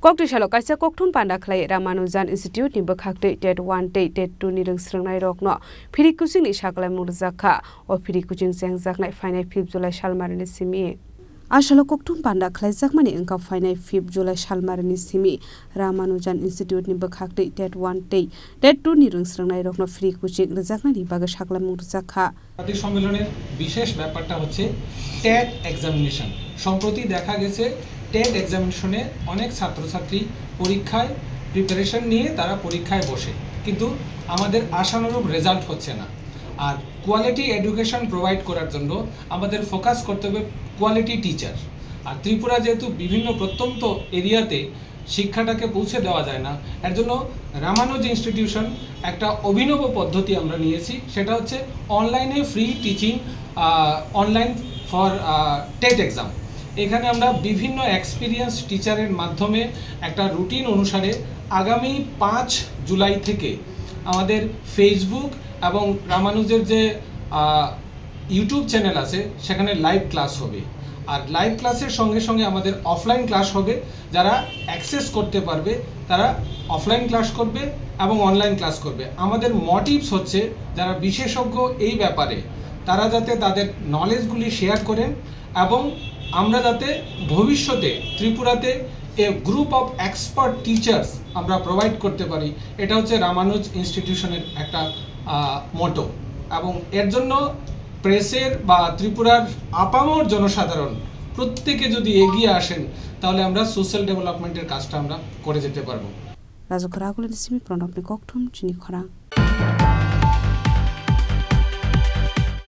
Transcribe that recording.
Kokti shalo kaisa kokthum panda khlai Ramanujan Institute ni bakhakte TET 1 TET 2 ni rungsrungnai rokno phiri kuching ni saklai murjakha o phiri kuching chengjaknai fainai 5 July salmarni simi Ashalo kokthum panda khlaijak mani engka fainai 5 July salmarni simi Ramanujan Institute ni bakhakte TET 1 TET 2 ni rungsrungnai rokno phiri kuching rjaknai baga saklai murjakha জাতীয় সম্মেলনের বিশেষ ব্যাপারটা হচ্ছে TET examination. সম্প্রতি দেখা গেছে TET এক্সামিনেশনে অনেক ছাত্রছাত্রী পরীক্ষায় প্রিপারেশন নিয়ে তারা পরীক্ষায় বসে, কিন্তু আমাদের আশানুরূপ রেজাল্ট হচ্ছে না। আর কোয়ালিটি এডুকেশন প্রোভাইড করার জন্য আমাদের ফোকাস করতে হবে কোয়ালিটি টিচার। আর ত্রিপুরা যেহেতু বিভিন্ন প্রত্যন্ত এরিয়াতে শিক্ষাটাকে পৌঁছে দেওয়া যায় না, এর জন্য রামানুজ ইনস্টিটিউশন একটা অভিনব পদ্ধতি আমরা নিয়েছি, সেটা হচ্ছে অনলাইনে free teaching online for TET exam. এখানে আমরা বিভিন্ন এক্সপিরিয়েন্স টিচারের মাধ্যমে একটা রুটিন অনুসারে আগামী 5 জুলাই থেকে আমাদের ফেসবুক এবং রামানুজের যে ইউটিউব চ্যানেল আছে সেখানে লাইভ ক্লাস হবে। আর লাইভ ক্লাসের সঙ্গে সঙ্গে আমাদের অফলাইন ক্লাস হবে। যারা অ্যাক্সেস করতে পারবে তারা অফলাইন ক্লাস করবে এবং অনলাইন ক্লাস করবে। আমাদের মোটিভস হচ্ছে যারা বিশেষজ্ঞ এই ব্যাপারে তারা যাতে তাদের নলেজগুলি শেয়ার করেন এবং আমরা যাতে ভবিষ্যতে ত্রিপুরাতে এ গ্রুপ অফ এক্সপার্ট টিচার্স আমরা প্রোভাইড করতে পারি, এটা হচ্ছে রামানুজ ইনস্টিটিউশনের একটা মোটো। এবং এর জন্য প্রেসের বা ত্রিপুরার আপামর জনসাধারণ প্রত্যেকে যদি এগিয়ে আসেন তাহলে আমরা সোশ্যাল ডেভেলপমেন্টের কাজটা আমরা করে যেতে পারবো। রাজু খরাগুলি সিমি প্রণব নি kokthum chini khora